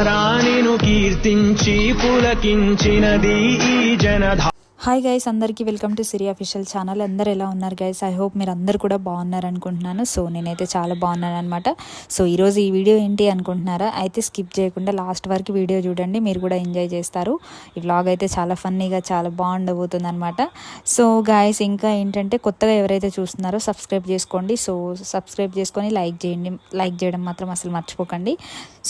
రాణిను కీర్తించి పులకించినది ఈ జనధ. Hi guys, అందరికీ welcome to Siri official channel. అందరు ఎలా ఉన్నారు గైస్? ఐ హోప్ మీరు అందరు కూడా బాగున్నారు అనుకుంటున్నాను. సో నేనైతే చాలా బాగున్నాను అనమాట. సో ఈరోజు ఈ వీడియో ఏంటి అనుకుంటున్నారా? అయితే స్కిప్ చేయకుండా లాస్ట్ వరకు వీడియో చూడండి, మీరు కూడా ఎంజాయ్ చేస్తారు. ఈ వ్లాగ్ అయితే చాలా ఫన్నీగా చాలా బాగుండబోతుంది అనమాట. సో గైస్, ఇంకా ఏంటంటే కొత్తగా ఎవరైతే చూస్తున్నారో సబ్స్క్రైబ్ చేసుకోండి. సో సబ్స్క్రైబ్ చేసుకొని లైక్ చేయండి. లైక్ చేయడం మాత్రం అసలు మర్చిపోకండి.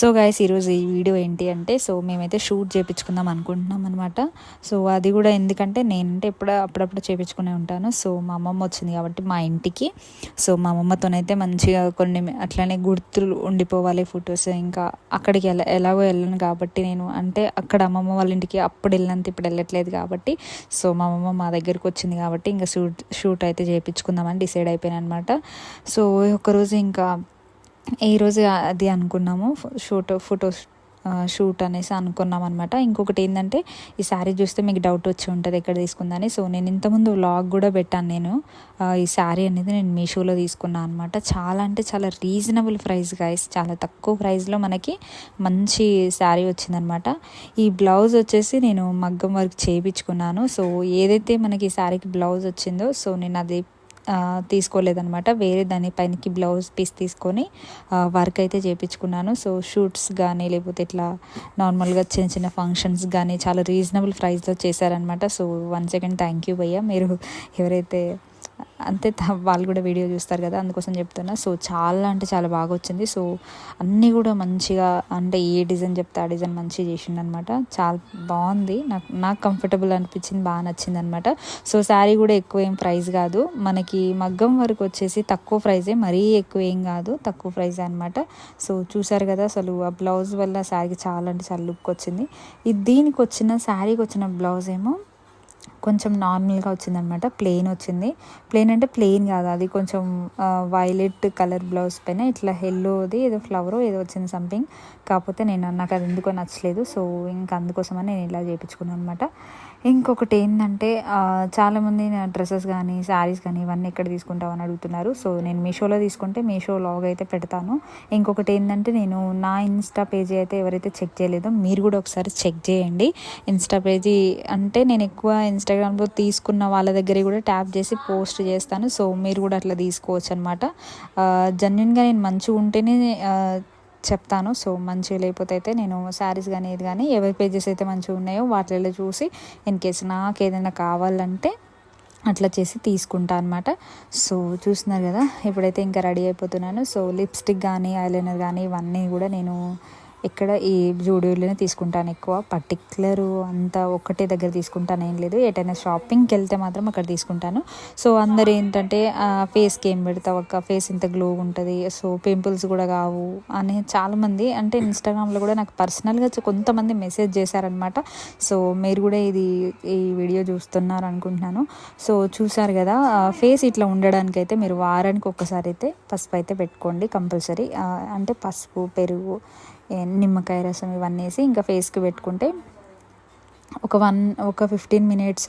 సో గైస్, ఈరోజు ఈ వీడియో ఏంటి అంటే, సో మేమైతే షూట్ చేయించుకుందాం అనుకుంటున్నాం అనమాట. సో అది కూడా ఎందుకంటే నేనంటే అప్పుడప్పుడు చేయించుకునే ఉంటాను. సో మా అమ్మమ్మ వచ్చింది కాబట్టి మా ఇంటికి, సో మా అమ్మమ్మతోనైతే మంచిగా కొన్ని అట్లనే గుర్తులు ఉండిపోవాలి ఫొటోస్. ఇంకా అక్కడికి ఎలాగో వెళ్ళను కాబట్టి నేను అంటే అక్కడ అమ్మమ్మ వాళ్ళ ఇంటికి అప్పుడు వెళ్ళినంత ఇప్పుడు వెళ్ళట్లేదు కాబట్టి, సో మా అమ్మమ్మ మా దగ్గరికి వచ్చింది కాబట్టి ఇంకా షూట్ అయితే చేయించుకుందామని డిసైడ్ అయిపోయాను అనమాట. సో ఒకరోజు ఇంకా ఈరోజు అది అనుకున్నాము, ఫొటోస్ షూట్ అనేసి అనుకున్నాం అనమాట. ఇంకొకటి ఏంటంటే, ఈ శారీ చూస్తే మీకు డౌట్ వచ్చి ఉంటుంది ఎక్కడ తీసుకుందని. సో నేను ఇంతకుముందు వ్లాగ్ కూడా పెట్టాను. నేను ఈ శారీ అనేది నేను మీషోలో తీసుకున్నాను అనమాట. చాలా అంటే చాలా రీజనబుల్ ప్రైస్ గైస్, చాలా తక్కువ ప్రైస్లో మనకి మంచి శారీ వచ్చిందనమాట. ఈ బ్లౌజ్ వచ్చేసి నేను మగ్గం వర్క్ చేయించుకున్నాను. సో ఏదైతే మనకి ఈ శారీకి బ్లౌజ్ వచ్చిందో, సో నేను అది తీసుకోలేదనమాట. వేరే దానిపైనకి బ్లౌజ్ పీస్ తీసుకొని వర్క్ అయితే చేయించుకున్నాను. సో షూట్స్ కానీ లేకపోతే ఇట్లా నార్మల్గా చిన్న చిన్న ఫంక్షన్స్ కానీ చాలా రీజనబుల్ ప్రైస్లో చేశారనమాట. So once again thank you భయ్యా. మీరు ఎవరైతే అంతే వాళ్ళు కూడా వీడియో చూస్తారు కదా, అందుకోసం చెప్తున్నా. సో చాలా అంటే చాలా బాగా వచ్చింది. సో అన్నీ కూడా మంచిగా అంటే ఏ డిజైన్ చెప్తే ఆ డిజైన్ మంచిగా చేసిండు అనమాట. చాలా బాగుంది, నాకు కంఫర్టబుల్ అనిపించింది, బాగా నచ్చింది అనమాట. సో శారీ కూడా ఎక్కువ ఏం ప్రైస్ కాదు, మనకి మగ్గం వరకు వచ్చేసి తక్కువ ప్రైజే, మరీ ఎక్కువ ఏం కాదు, తక్కువ ప్రైజే అనమాట. సో చూసారు కదా, అసలు ఆ బ్లౌజ్ వల్ల శారీకి చాలా అంటే చాలా లుక్ వచ్చింది. దీనికి వచ్చిన శారీకి వచ్చిన బ్లౌజ్ ఏమో కొంచెం నార్మల్గా వచ్చిందనమాట. ప్లెయిన్ వచ్చింది. ప్లెయిన్ అంటే ప్లెయిన్ కాదు, అది కొంచెం వైలెట్ కలర్ బ్లౌజ్ పైన ఇట్లా ఎల్లోది ఏదో ఫ్లవర్ ఏదో వచ్చింది సంథింగ్. కాకపోతే నాకు అది ఎందుకో నచ్చలేదు. సో ఇంకా అందుకోసమని నేను ఇలా చేయించుకున్నాను అనమాట. ఇంకొకటి ఏంటంటే, చాలామంది నా డ్రెస్సెస్ కానీ శారీస్ కానీ ఇవన్నీ ఎక్కడ తీసుకుంటామని అడుగుతున్నారు. సో నేను మీషోలో తీసుకుంటే మీషో లాగ్ అయితే పెడతాను. ఇంకొకటి ఏంటంటే, నేను నా ఇన్స్టా పేజీ అయితే ఎవరైతే చెక్ చేయలేదో మీరు కూడా ఒకసారి చెక్ చేయండి. ఇన్స్టా పేజీ అంటే నేను ఎక్కువ ఇన్స్టాగ్రామ్లో తీసుకున్న వాళ్ళ దగ్గర కూడా ట్యాప్ చేసి పోస్ట్ చేస్తాను. సో మీరు కూడా అట్లా తీసుకోవచ్చు అనమాట. జెన్యున్గా నేను మంచిగా ఉంటేనే చెప్తాను. సో మంచిగా లేకపోతే అయితే నేను శారీస్ కానీ ఏది కానీ ఎవరి పేజెస్ అయితే మంచిగా ఉన్నాయో వాటిలో చూసి ఇన్ కేసు నాకు ఏదైనా కావాలంటే అట్లా చేసి తీసుకుంటా అనమాట. సో చూస్తున్నారు కదా, ఇప్పుడైతే ఇంకా రెడీ అయిపోతున్నాను. సో లిప్స్టిక్ కానీ ఐలైనర్ కానీ ఇవన్నీ కూడా నేను ఇక్కడ ఈ జూడియోలోనే తీసుకుంటాను. ఎక్కువ పర్టిక్యులర్ అంతా ఒక్కటే దగ్గర తీసుకుంటాను ఏం లేదు, ఎటైనా షాపింగ్కి వెళ్తే మాత్రం అక్కడ తీసుకుంటాను. సో అందరు ఏంటంటే ఫేస్కి ఏం పెడతావు అక్క, ఫేస్ ఇంత గ్లో ఉంటుంది, సో పింపుల్స్ కూడా కావు అని చాలామంది అంటే ఇన్స్టాగ్రామ్లో కూడా నాకు పర్సనల్గా కొంతమంది మెసేజ్ చేశారనమాట. సో మీరు కూడా ఈ వీడియో చూస్తున్నారు అనుకుంటున్నాను. సో చూసారు కదా, ఫేస్ ఇట్లా ఉండడానికి అయితే మీరు వారానికి ఒక్కసారి అయితే పసుపు అయితే పెట్టుకోండి కంపల్సరీ. అంటే పసుపు, పెరుగు, నిమ్మకాయ రసం ఇవన్నీ వేసి ఇంకా ఫేస్కి పెట్టుకుంటే ఒక 15 minutes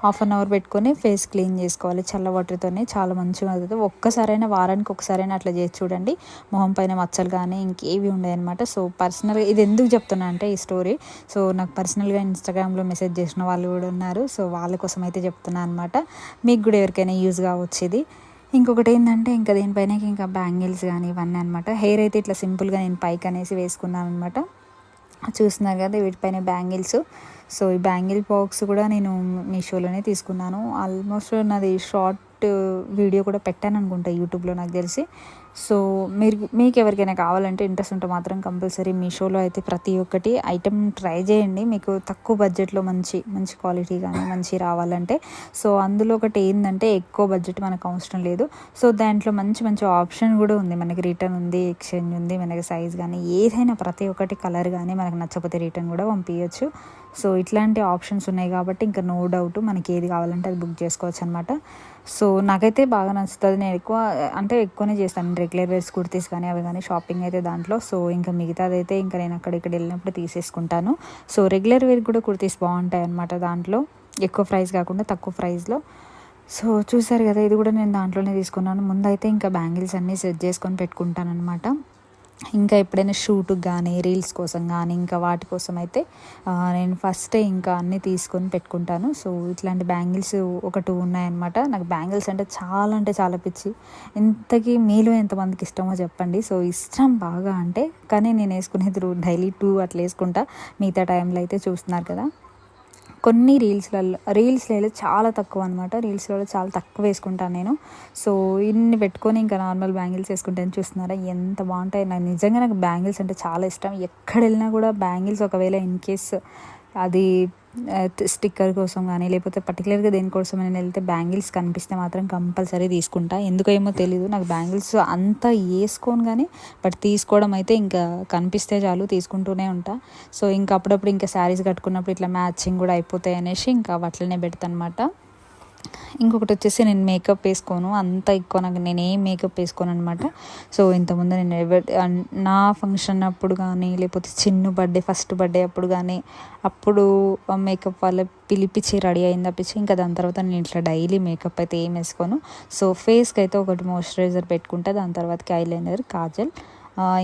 హాఫ్ అన్ అవర్ పెట్టుకొని ఫేస్ క్లీన్ చేసుకోవాలి చల్ల వాటర్తోనే. చాలా మంచిగా అవుతుంది. ఒక్కసారైనా వారానికి ఒకసారైనా అట్లా చేసి చూడండి. మొహం పైన మచ్చలు కానీ ఇంకేవి ఉండేవన్నమాట. సో పర్సనల్గా ఇది ఎందుకు చెప్తున్నా అంటే ఈ స్టోరీ, సో నాకు పర్సనల్గా ఇన్స్టాగ్రామ్లో మెసేజ్ చేసిన వాళ్ళు కూడా ఉన్నారు. సో వాళ్ళ కోసం అయితే చెప్తున్నా అనమాట. మీకు కూడా ఎవరికైనా యూజ్ కావచ్చు ఇది. ఇంకొకటి ఏంటంటే, ఇంకా దీనిపైన ఇంకా బ్యాంగిల్స్ కానీ ఇవన్నీ అనమాట. హెయిర్ అయితే ఇట్లా సింపుల్గా నేను పైకి అనేసి వేసుకున్నాను అనమాట. చూస్తున్నారు కదా వీటిపైన బ్యాంగిల్స్. సో ఈ బ్యాంగిల్ బాక్స్ కూడా నేను మీషోలోనే తీసుకున్నాను. ఆల్మోస్ట్ నాది షార్ట్ వీడియో కూడా పెట్టాను అనుకుంటా యూట్యూబ్లో నాకు తెలిసి. సో మీకు ఎవరికైనా కావాలంటే ఇంట్రెస్ట్ ఉంటే మాత్రం కంపల్సరీ మీషోలో అయితే ప్రతి ఒక్కటి ఐటెం ట్రై చేయండి. మీకు తక్కువ బడ్జెట్లో మంచి క్వాలిటీ కానీ మంచి రావాలంటే. సో అందులో ఒకటి ఏంటంటే, ఎక్కువ బడ్జెట్ మనకు అవసరం లేదు. సో దాంట్లో మంచి ఆప్షన్ కూడా ఉంది. మనకి రిటర్న్ ఉంది, ఎక్స్చేంజ్ ఉంది, మనకి సైజ్ కానీ ఏదైనా ప్రతి ఒక్కటి కలర్ కానీ మనకు నచ్చకపోతే రిటర్న్ కూడా పంపించచ్చు. సో ఇట్లాంటి ఆప్షన్స్ ఉన్నాయి కాబట్టి ఇంకా నో డౌట్ మనకి ఏది కావాలంటే అది బుక్ చేసుకోవచ్చు అనమాట. సో నాకైతే బాగా నచ్చుతుంది. నేను ఎక్కువనే చేస్తాను రెగ్యులర్ వేర్స్ కుర్తీస్ కానీ అవి కానీ షాపింగ్ అయితే దాంట్లో. సో ఇంకా మిగతాదైతే ఇంకా నేను అక్కడిక్కడ వెళ్ళినప్పుడు తీసేసుకుంటాను. సో రెగ్యులర్ వేర్ కూడా కుర్తీస్ బాగుంటాయి అనమాట దాంట్లో, ఎక్కువ ప్రైస్ కాకుండా తక్కువ ప్రైస్లో. సో చూసారు కదా, ఇది కూడా నేను దాంట్లోనే తీసుకున్నాను. ముందైతే ఇంకా బ్యాంగిల్స్ అన్నీ సెట్ చేసుకొని పెట్టుకుంటాను అనమాట. ఇంకా ఎప్పుడైనా షూట్కి కానీ రీల్స్ కోసం కానీ ఇంకా వాటి కోసం అయితే నేను ఫస్టే ఇంకా అన్నీ తీసుకొని పెట్టుకుంటాను. సో ఇట్లాంటి బ్యాంగిల్స్ ఒక 2 ఉన్నాయన్నమాట. నాకు బ్యాంగిల్స్ అంటే చాలా పిచ్చి. ఇంతకీ మీలో ఎంతమందికి ఇష్టమో చెప్పండి. సో ఇష్టం బాగా అంటే, కానీ నేను వేసుకునేది డైలీ 2 అట్లా వేసుకుంటా. మిగతా టైంలో అయితే చూస్తున్నారు కదా, కొన్ని రీల్స్లలో చాలా తక్కువ అనమాట. రీల్స్లలో చాలా తక్కువ వేసుకుంటాను నేను. సో ఇన్ని పెట్టుకొని ఇంకా నార్మల్ బ్యాంగిల్స్ వేసుకుంటాను. చూస్తున్నారా ఎంత బాగుంటాయి. నాకు బ్యాంగిల్స్ అంటే చాలా ఇష్టం. ఎక్కడ వెళ్ళినా కూడా బ్యాంగిల్స్, ఒకవేళ ఇన్ కేస్ అది స్టిక్కర్ కోసం కానీ లేకపోతే పర్టికులర్గా దేనికోసం నేను వెళ్తే బ్యాంగిల్స్ కనిపిస్తే మాత్రం కంపల్సరీ తీసుకుంటా. ఎందుకో ఏమో తెలీదు, నాకు బ్యాంగిల్స్ అంతా వేసుకోను కానీ బట్ తీసుకోవడం అయితే ఇంకా కనిపిస్తే చాలు తీసుకుంటూనే ఉంటా. సో ఇంకా అప్పుడప్పుడు ఇంకా శారీస్ కట్టుకున్నప్పుడు ఇట్లా మ్యాచింగ్ కూడా అయిపోతాయి అనేసి ఇంకా అట్లనే పెడతాను అనమాట. ఇంకొకటి వచ్చేసి నేను మేకప్ వేసుకోను అంత ఎక్కువ, నేను ఏం మేకప్ వేసుకోను అనమాట. సో ఇంతకుముందు నేను నా ఫంక్షన్ అప్పుడు కానీ లేకపోతే ఫస్ట్ బర్త్డే అప్పుడు కానీ అప్పుడు మేకప్ వాళ్ళ పిలిపించి రెడీ అయింది తప్పించి ఇంకా దాని తర్వాత నేను ఇట్లా డైలీ మేకప్ అయితే ఏం వేసుకోను. సో ఫేస్కి అయితే ఒకటి మాయిశ్చరైజర్ పెట్టుకుంటా, దాని తర్వాతకి ఐలైనర్, కాజల్,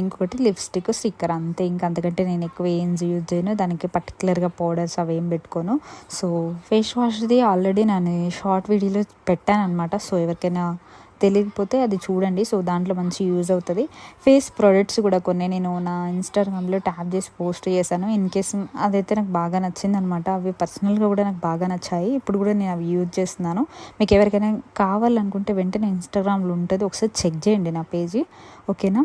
ఇంకొకటి లిప్స్టిక్, స్టిక్కర్, అంతే. ఇంకా అంతకంటే నేను ఎక్కువ ఏం యూజ్ చేయను. దానికి పర్టికులర్గా పౌడర్స్ అవి ఏం పెట్టుకోను. సో ఫేస్ వాష్ది ఆల్రెడీ నేను షార్ట్ వీడియోలో పెట్టాను అనమాట. సో ఎవరికైనా తెలియకపోతే అది చూడండి. సో దాంట్లో మంచి యూజ్ అవుతుంది. ఫేస్ ప్రొడక్ట్స్ కూడా కొన్ని నేను నా ఇన్స్టాగ్రామ్లో ట్యాప్ చేసి పోస్ట్ చేశాను. ఇన్ కేస్ అదైతే నాకు బాగా నచ్చింది అనమాట. అవి పర్సనల్గా కూడా నాకు బాగా నచ్చాయి. ఇప్పుడు కూడా నేను అవి యూజ్ చేస్తున్నాను. మీకు ఎవరికైనా కావాలనుకుంటే వెంటనే ఇన్స్టాగ్రామ్లో ఉంటుంది, ఒకసారి చెక్ చేయండి నా పేజీ, ఓకేనా.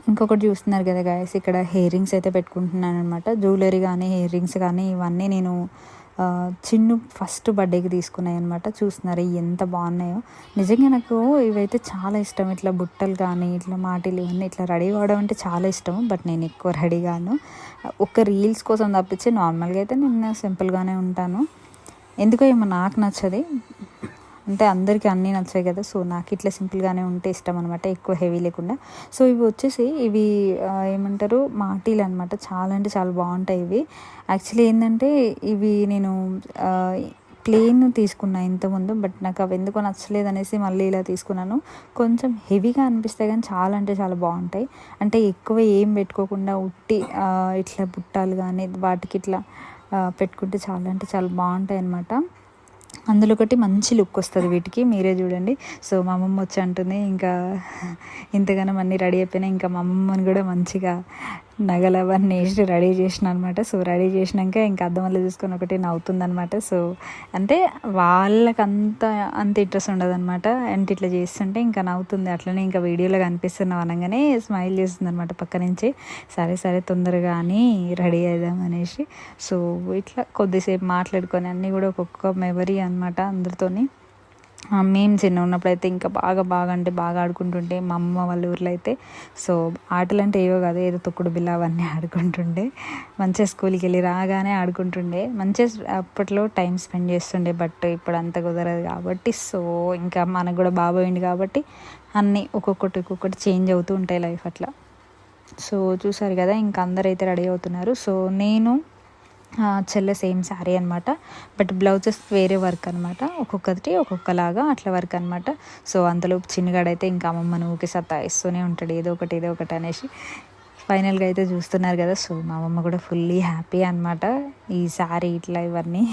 ఇంకొకటి చూస్తున్నారు కదా గాయస్, ఇక్కడ హెయిర్ రింగ్స్ అయితే పెట్టుకుంటున్నాను అనమాట. జ్యువెలరీ కానీ హెయిర్ రింగ్స్ కానీ ఇవన్నీ నేను చిన్ను ఫస్ట్ బర్త్డేకి తీసుకున్నాయి అనమాట. చూస్తున్నారు ఎంత బాగున్నాయో. నిజంగా నాకు ఇవైతే చాలా ఇష్టం. ఇట్లా బుట్టలు కానీ ఇట్లా మాటిలు ఇవన్నీ ఇట్లా రెడీ అవ్వడం అంటే చాలా ఇష్టం. బట్ నేను ఎక్కువ రెడీ కాను, ఒక రీల్స్ కోసం తప్పించి నార్మల్గా అయితే నేను సింపుల్గానే ఉంటాను. ఎందుకో ఏమో నాకు నచ్చది, అంటే అందరికీ అన్నీ నచ్చాయి కదా. సో నాకు ఇట్లా సింపుల్గానే ఉంటే ఇష్టం అనమాట, ఎక్కువ హెవీ లేకుండా. సో ఇవి వచ్చేసి ఏమంటారు మాటీలు అనమాట. చాలా అంటే చాలా బాగుంటాయి ఇవి. యాక్చువల్లీ ఏంటంటే ఇవి నేను ప్లెయిన్ తీసుకున్నా ఇంతకుముందు, బట్ నాకు అవి ఎందుకో నచ్చలేదు అనేసి మళ్ళీ ఇలా తీసుకున్నాను. కొంచెం హెవీగా అనిపిస్తాయి కానీ చాలా అంటే చాలా బాగుంటాయి. అంటే ఎక్కువ ఏం పెట్టుకోకుండా ఉట్టి ఇట్లా బుట్టాలు కానీ వాటికి ఇట్లా పెట్టుకుంటే చాలా అంటే చాలా బాగుంటాయి అన్నమాట. అందులో ఒకటి మంచి లుక్ వస్తుంది వీటికి, మీరే చూడండి. సో మా అమ్మమ్మ వచ్చి అంటుంది ఇంకా ఇంతగానో అన్నీ రెడీ అయిపోయినాయి, ఇంకా మా అమ్మమ్మని కూడా మంచిగా నగలు అవన్నీ వేసి రెడీ చేసిన అనమాట. సో రెడీ చేసినాక ఇంకా అద్దం వల్ల చూసుకొని ఒకటి నవ్వుతుందనమాట. సో అంటే వాళ్ళకి అంత ఇంట్రెస్ట్ ఉండదు అనమాట. అంటే ఇట్లా చేస్తుంటే ఇంకా నవ్వుతుంది. అట్లనే ఇంకా వీడియోలో కనిపిస్తున్నావు అనగానే స్మైల్ చేస్తుంది అనమాట పక్క నుంచి. సరే తొందరగా అని రెడీ అవుదాం అనేసి. సో ఇట్లా కొద్దిసేపు మాట్లాడుకొని అన్నీ కూడా ఒక్కొక్క మెమరీ అనమాట అందరితోని. మేము చిన్న ఉన్నప్పుడు అయితే ఇంకా బాగా అంటే బాగా ఆడుకుంటుంటే మా అమ్మ వాళ్ళ ఊర్లో అయితే. సో ఆటలు అంటే ఏవో కాదు, ఏదో తొక్కుడు బిల్ల అవన్నీ ఆడుకుంటుండే. మంచిగా స్కూల్కి వెళ్ళి రాగానే ఆడుకుంటుండే, మంచిగా అప్పట్లో టైం స్పెండ్ చేస్తుండే. బట్ ఇప్పుడు అంత కుదరదు కాబట్టి సో ఇంకా మనకు కూడా బాబు అయింది కాబట్టి అన్నీ ఒక్కొక్కటి చేంజ్ అవుతూ ఉంటాయి లైఫ్ అట్లా. సో చూసారు కదా, ఇంకా అందరైతే రెడీ అవుతున్నారు. సో నేను చెల్లె సేమ్ శారీ అనమాట. బట్ బ్లౌజెస్ వేరే వర్క్ అనమాట, ఒక్కొక్కలాగా అట్లా వర్క్ అనమాట. సో అంతలోపు చిన్నగాడైతే ఇంకా అమ్మమ్మను ఊకి సత్తాయిస్తూనే ఉంటాడు ఏదో ఒకటి అనేసి. ఫైనల్గా అయితే చూస్తున్నారు కదా. సో మా అమ్మమ్మ కూడా ఫుల్లీ హ్యాపీ అనమాట ఈ శారీ ఇట్లా ఇవన్నీ.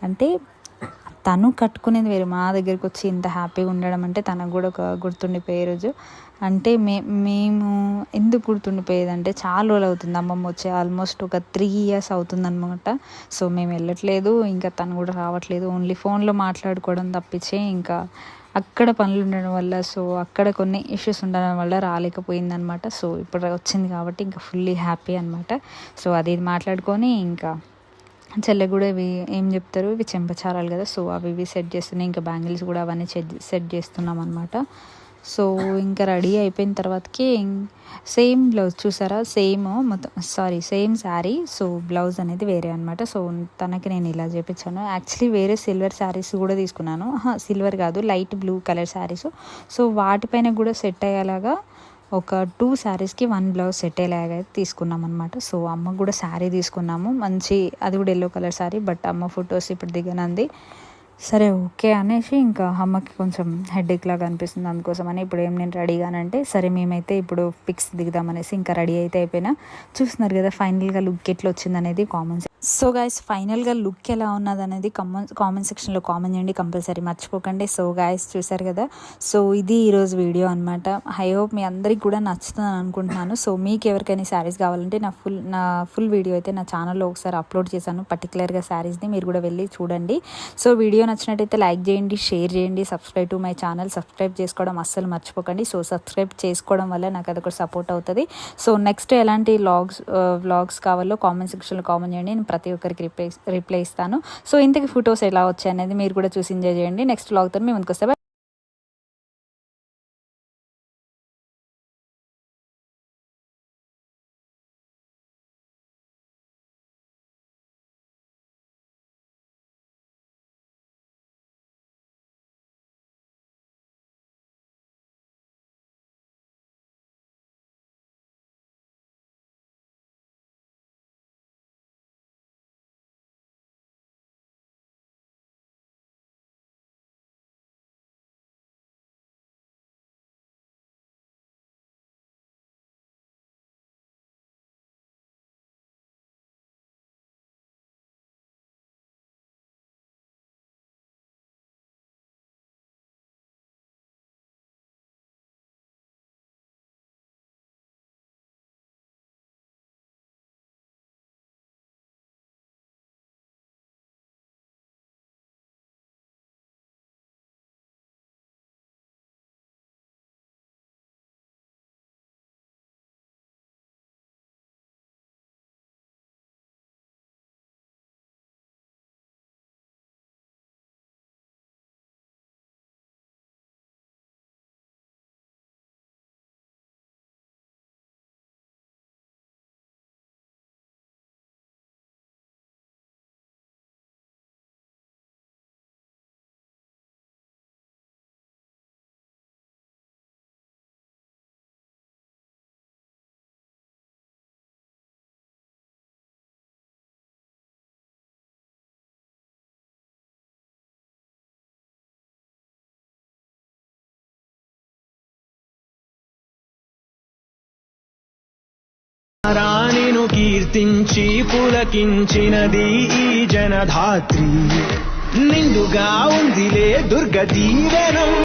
అంటే తను కట్టుకునేది వేరు, మా దగ్గరికి వచ్చి ఇంత హ్యాపీగా ఉండడం అంటే తనకు కూడా ఒక గుర్తుండిపోయే రోజు. అంటే మేము ఎందుకు గుర్తుండిపోయేదంటే చాలా రోజులు అవుతుంది అమ్మమ్మ వచ్చి, ఆల్మోస్ట్ ఒక 3 years అవుతుందన్నమాట. సో మేము వెళ్ళట్లేదు, ఇంకా తను కూడా రావట్లేదు, ఓన్లీ ఫోన్లో మాట్లాడుకోవడం తప్పించే ఇంకా అక్కడ పనులు ఉండడం వల్ల, సో అక్కడ కొన్ని ఇష్యూస్ ఉండడం వల్ల రాలేకపోయిందనమాట. సో ఇప్పుడు వచ్చింది కాబట్టి ఇంకా ఫుల్లీ హ్యాపీ అనమాట. సో అది మాట్లాడుకొని ఇంకా చెల్లె కూడా ఇవి ఏం చెప్తారు, ఇవి చెంపచారాలు కదా. సో అవి సెట్ చేస్తున్నాయి, ఇంకా బ్యాంగిల్స్ కూడా అవన్నీ సెట్ చేస్తున్నాం అనమాట. సో ఇంకా రెడీ అయిపోయిన తర్వాతకి సేమ్ బ్లౌజ్ చూసారా, సేమ్ శారీ. సో బ్లౌజ్ అనేది వేరే అనమాట. సో తనకి నేను ఇలా చేపించాను. యాక్చువల్లీ వేరే సిల్వర్ శారీస్ కూడా తీసుకున్నాను, సిల్వర్ కాదు light blue colour saris. So వాటిపైన కూడా సెట్ అయ్యేలాగా ఒక 2 శారీస్కి 1 బ్లౌజ్ సెట్ అయ్యేలాగా తీసుకున్నాం అనమాట. సో అమ్మకు కూడా శారీ తీసుకున్నాము మంచి, అది కూడా ఎల్లో కలర్ శారీ. బట్ అమ్మ ఫొటోస్ ఇప్పుడు దిగనంది, సరే ఓకే అనేసి ఇంకా అమ్మకి కొంచెం హెడేక్ లాగా అనిపిస్తుంది, అందుకోసమని ఇప్పుడు ఏం నేను రెడీగానంటే సరే మేమైతే ఇప్పుడు పిక్స్ దిగుదామనేసి ఇంకా రెడీ అయితే అయిపోయినా. చూస్తున్నారు కదా ఫైనల్గా లుక్ ఎట్లా వచ్చింది అనేది కామెంట్స్. సో గైస్ ఫైనల్గా లుక్ ఎలా ఉన్నది అనేది కామెంట్ సెక్షన్లో కామెంట్ చేయండి కంపల్సరీ మర్చిపోకండి. సో గైస్ చూసారు కదా, సో ఇది ఈరోజు వీడియో అనమాట. ఐ హోప్ మీ అందరికి కూడా నచ్చుతుంది అనుకుంటున్నాను. సో మీకు ఎవరికైనా శారీస్ కావాలంటే నా ఫుల్ వీడియో అయితే నా ఛానల్లో ఒకసారి అప్లోడ్ చేశాను, పర్టికులర్గా శారీస్ని మీరు కూడా వెళ్ళి చూడండి. సో వీడియో నచ్చినట్టయితే లైక్ చేయండి, షేర్ చేయండి, subscribe to my channel. Subscribe చేసుకోవడం అస్సలు మర్చిపోకండి. సో సబ్స్క్రైబ్ చేసుకోవడం వల్ల నాకు అదొకటి సపోర్ట్ అవుతుంది. సో నెక్స్ట్ ఎలాంటి వ్లాగ్స్ కావాలో కామెంట్ సెక్షన్లో కామెంట్ చేయండి, నేను ప్రతి ఒక్కరికి రిప్లై ఇస్తాను. సో ఇంతకి ఫొటోస్ ఎలా వచ్చాయి అనేది మీరు కూడా చూసి ఎంజాయ్ చేయండి. నెక్స్ట్ వ్లాగ్తో మేము ముందుకు వస్తే రాణిను కీర్తించి పులకించినది ఈ జనధాత్రి. నిండుగా ఉందిలే దుర్గ దీవెనం.